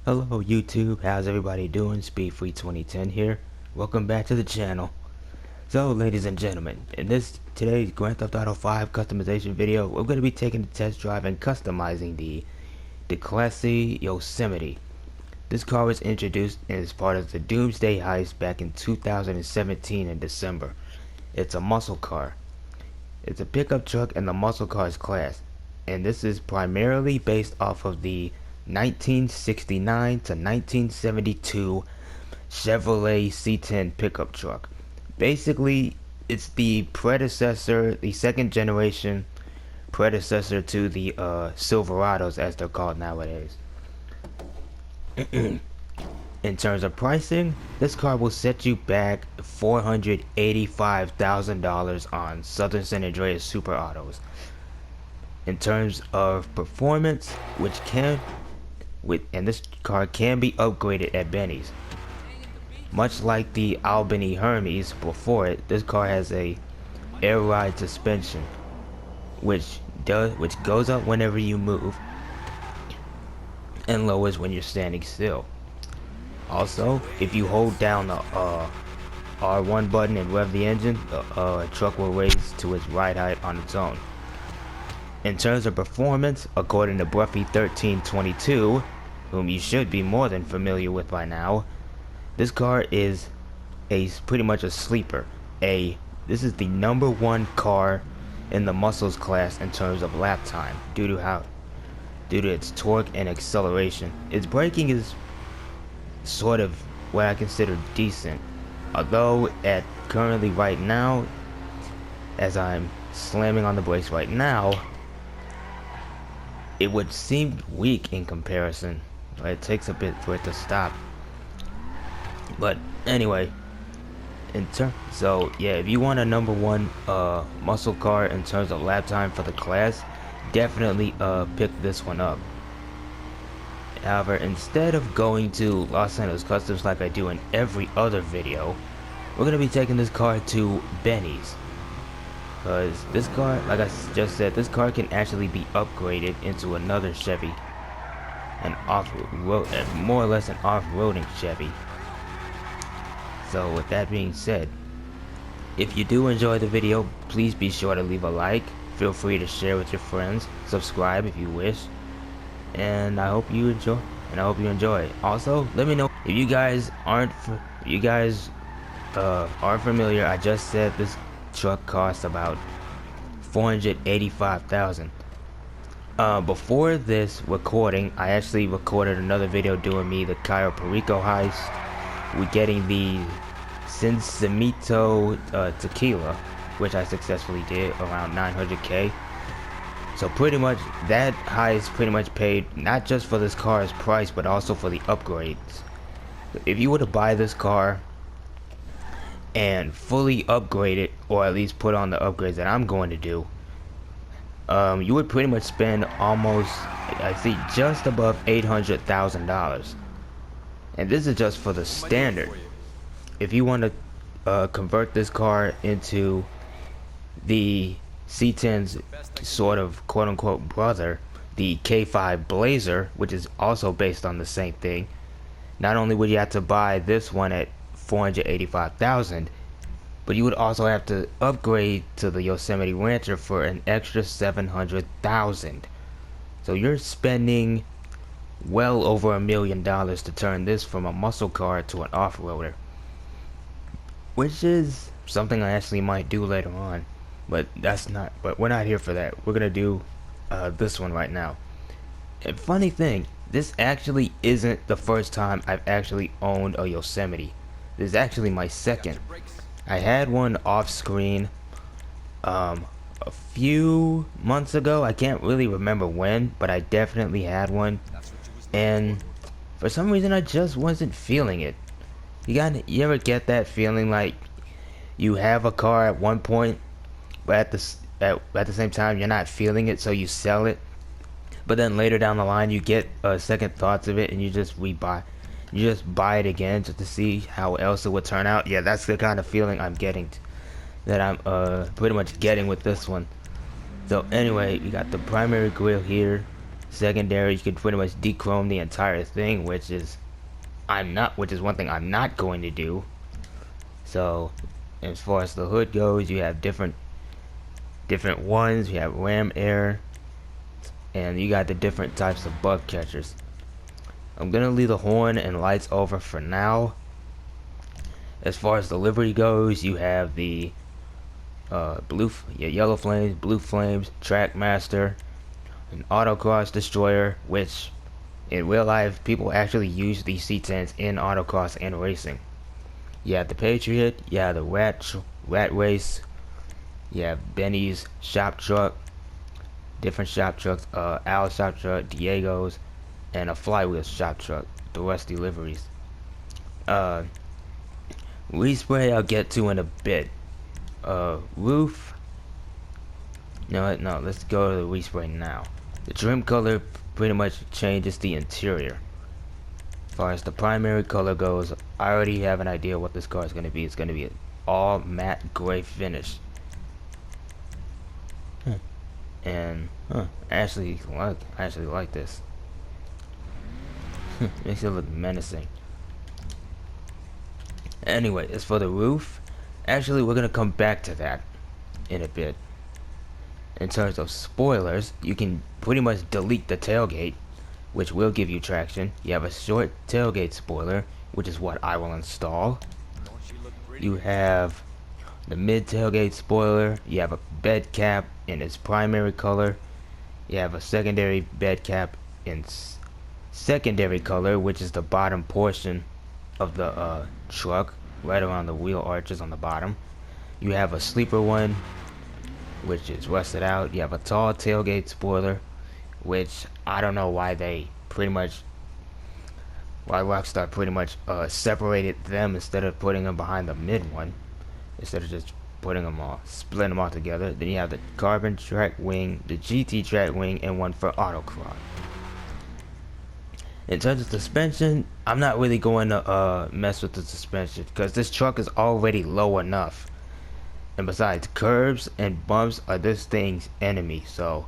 Hello YouTube, how's everybody doing? Speedfree2010 here. Welcome back to the channel. So ladies and gentlemen, in today's Grand Theft Auto 5 customization video, we're going to be taking a test drive and customizing the Declasse Yosemite. This car was introduced as part of the Doomsday Heist back in 2017 in December. It's a muscle car. It's a pickup truck in the muscle cars class, and this is primarily based off of the 1969 to 1972 Chevrolet C10 pickup truck. Basically, it's the predecessor, the second generation predecessor to the Silverados as they're called nowadays. In terms of pricing, this car will set you back $485,000 on Southern San Andreas Super Autos. In terms of performance, and this car can be upgraded at Benny's. Much like the Albany Hermes before it, this car has a air ride suspension, which goes up whenever you move and lowers when you're standing still. Also, if you hold down the R1 button and rev the engine, the truck will raise to its ride height on its own. In terms of performance, according to Bruffy1322, whom you should be more than familiar with by now, this car is pretty much a sleeper. This is the #1 car in the muscles class in terms of lap time due to its torque and acceleration. Its braking is sort of what I consider decent, although currently right now, as I'm slamming on the brakes right now, it would seem weak in comparison. It takes a bit for it to stop. But anyway, so yeah, if you want a #1 muscle car in terms of lap time for the class, definitely pick this one up. However, instead of going to Los Angeles Customs like I do in every other video, we're gonna be taking this car to Benny's. Because this car, like I just said, this car can actually be upgraded into another Chevy. More or less an off-roading Chevy. So with that being said, if you do enjoy the video, please be sure to leave a like. Feel free to share with your friends. Subscribe if you wish. And I hope you enjoy. Also, let me know if you guys aren't familiar. I just said this truck costs about $485,000. Before this recording, I actually recorded another video doing the Cayo Perico heist. We're getting the Cincimito tequila, which I successfully did, around 900K. So pretty much that heist pretty much paid not just for this car's price, but also for the upgrades. If you were to buy this car and fully upgrade it, or at least put on the upgrades that I'm going to do, you would pretty much spend almost, I think, just above $800,000. And this is just for the standard. If you want to convert this car into the C10's sort of quote-unquote brother, the K5 Blazer, which is also based on the same thing, not only would you have to buy this one at $485,000, but you would also have to upgrade to the Yosemite Rancher for an extra $700,000. So you're spending well over $1 million to turn this from a muscle car to an off-roader, which is something I actually might do later on. But we're not here for that. We're gonna do this one right now. And funny thing, this actually isn't the first time I've actually owned a Yosemite. This is actually my second. I had one off screen a few months ago. I can't really remember when, but I definitely had one. And for some reason I just wasn't feeling it. You ever get that feeling like you have a car at one point, but at the same time you're not feeling it, so you sell it, but then later down the line you get second thoughts of it and you just buy it again just to see how else it would turn out? Yeah, that's the kind of feeling I'm getting, that I'm pretty much getting with this one. So anyway, you got the primary grille here, Secondary, you can pretty much dechrome the entire thing, which is one thing I'm not going to do. So, as far as the hood goes, you have different ones. You have ram air, and you got the different types of bug catchers. I'm gonna leave the horn and lights over for now. As far as the livery goes, you have the yellow flames, blue flames, trackmaster, an autocross destroyer, which in real life people actually use these C10s in autocross and racing. You have the Patriot, you have the rat race, you have Benny's shop truck, different shop trucks, Al's shop truck, Diego's, and a flywheel shop truck, the rusty liveries. Respray I'll get to in a bit. Roof. No, let's go to the respray now. The trim color pretty much changes the interior. As far as the primary color goes, I already have an idea what this car is going to be. It's going to be an all matte gray finish. And I actually like this. Makes it look menacing. Anyway, as for the roof, actually we're gonna come back to that in a bit. In terms of spoilers, you can pretty much delete the tailgate, which will give you traction. You have a short tailgate spoiler, which is what I will install. You have the mid tailgate spoiler. You have a bed cap in its primary color. You have a secondary bed cap in secondary color, which is the bottom portion of the truck, right around the wheel arches on the bottom. You have a sleeper one, which is rusted out. You have a tall tailgate spoiler, which I don't know why Rockstar pretty much separated them instead of putting them behind the mid one, instead of just splitting them all together. Then you have the carbon track wing, the GT track wing, and one for autocross. In terms of suspension, I'm not really going to mess with the suspension because this truck is already low enough. And besides, curbs and bumps are this thing's enemy. So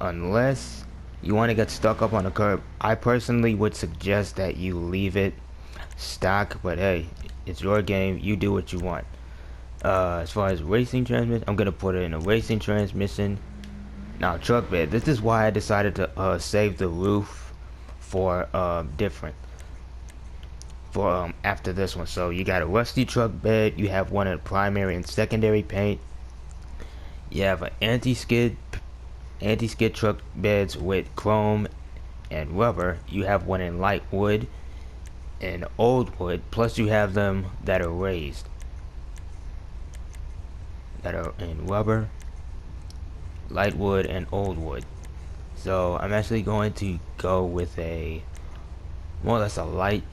unless you want to get stuck up on a curb, I personally would suggest that you leave it stock. But hey, it's your game. You do what you want. As far as racing transmission, I'm going to put it in a racing transmission. Now, truck bed. This is why I decided to save the roof for after this one. So you got a rusty truck bed, you have one in primary and secondary paint, you have an anti-skid truck beds with chrome and rubber, you have one in light wood and old wood, plus you have them that are raised, that are in rubber, light wood, and old wood. So I'm actually going to go with more or less a light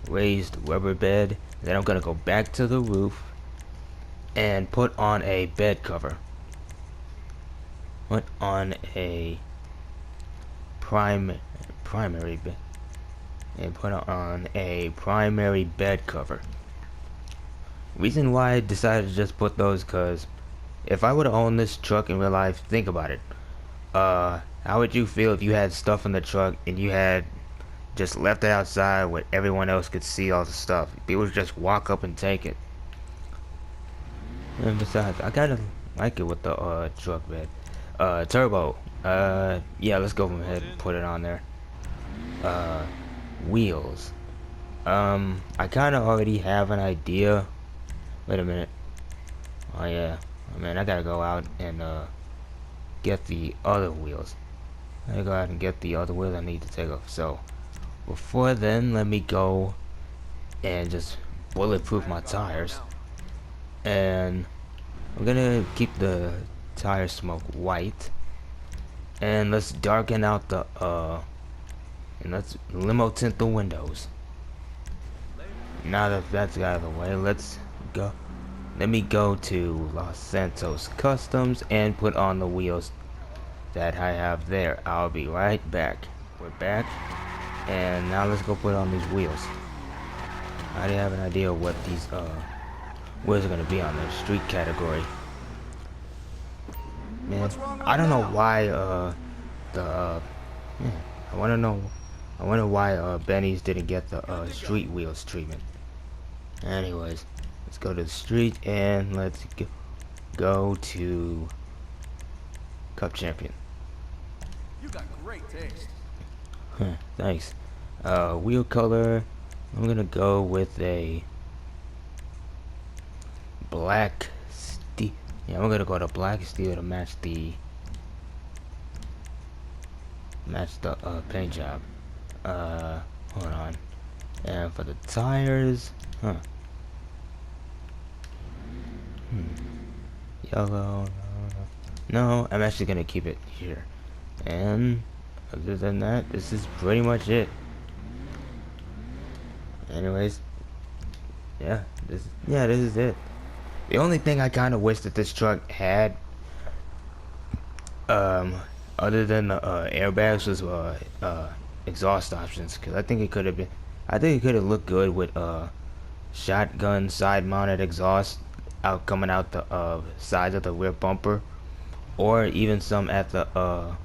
raised rubber bed. Then I'm going to go back to the roof and put on a bed cover. Put on a primary bed. And put on a primary bed cover. Reason why I decided to just put those, because if I would have owned this truck in real life, think about it. How would you feel if you had stuff in the truck and you had just left it outside where everyone else could see all the stuff? People would just walk up and take it. And besides, I kinda like it with the truck bed. Turbo. Yeah, let's go ahead and put it on there. Wheels. I kinda already have an idea. Wait a minute. Oh yeah. I mean, I gotta go out and get the other wheels. I go out and get the other wheels I need to take off. So before then, let me go and just bulletproof my tires. And I'm gonna keep the tire smoke white. And let's darken out the and let's limo tint the windows. Now that that's out of the way, let's go. Let me go to Los Santos Customs and put on the wheels that I have there. I'll be right back. We're back. And now let's go put on these wheels. I already have an idea what these wheels are going to be on the street category. Man, I don't know why the yeah, I want to know. I wonder why Benny's didn't get the street wheels treatment. Anyways, let's go to the street and let's go to Cup Champion. You got great taste. Thanks. Wheel color. I'm gonna go with a black steel. Yeah, I'm gonna go to black steel to match the paint job. Hold on. And for the tires, yellow. No, I'm actually gonna keep it here. And other than that, this is pretty much it. Anyways, this is it. The only thing I kind of wish that this truck had, other than the airbags, was exhaust options. Cause I think it could have looked good with shotgun side mounted exhaust coming out the sides of the rear bumper, or even some at the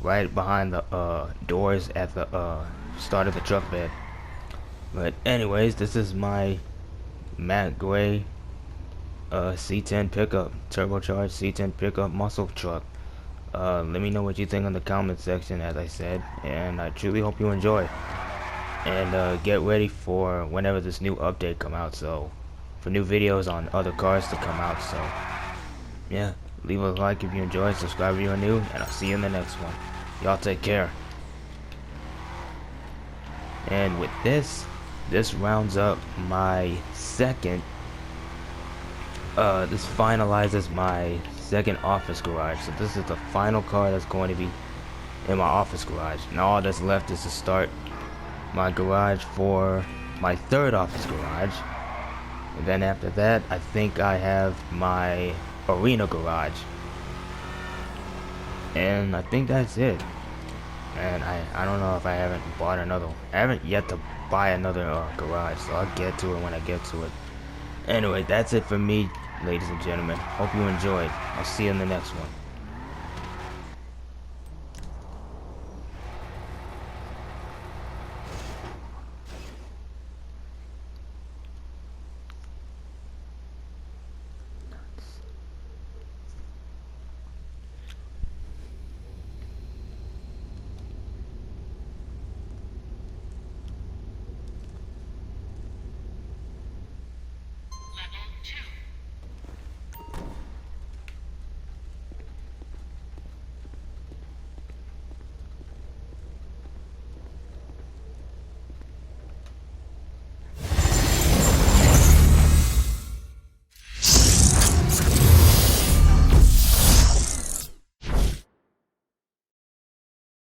right behind the doors at the start of the truck bed. But anyways, this is my matte gray C10 pickup, turbocharged C10 pickup muscle truck. Let me know what you think in the comment section, as I said, and I truly hope you enjoy. And get ready for whenever this new update come out, so for new videos on other cars to come out. So yeah, leave a like if you enjoyed, subscribe if you're new, and I'll see you in the next one. Y'all take care. And with this rounds up my second, this finalizes my second office garage. So this is the final car that's going to be in my office garage. Now all that's left is to start my garage for my third office garage. And then after that, I think I have my arena garage. And I think that's it. And I don't know if I haven't bought another one. I haven't yet to buy another garage, so I'll get to it when I get to it. Anyway, that's it for me, ladies and gentlemen. Hope you enjoyed. I'll see you in the next one.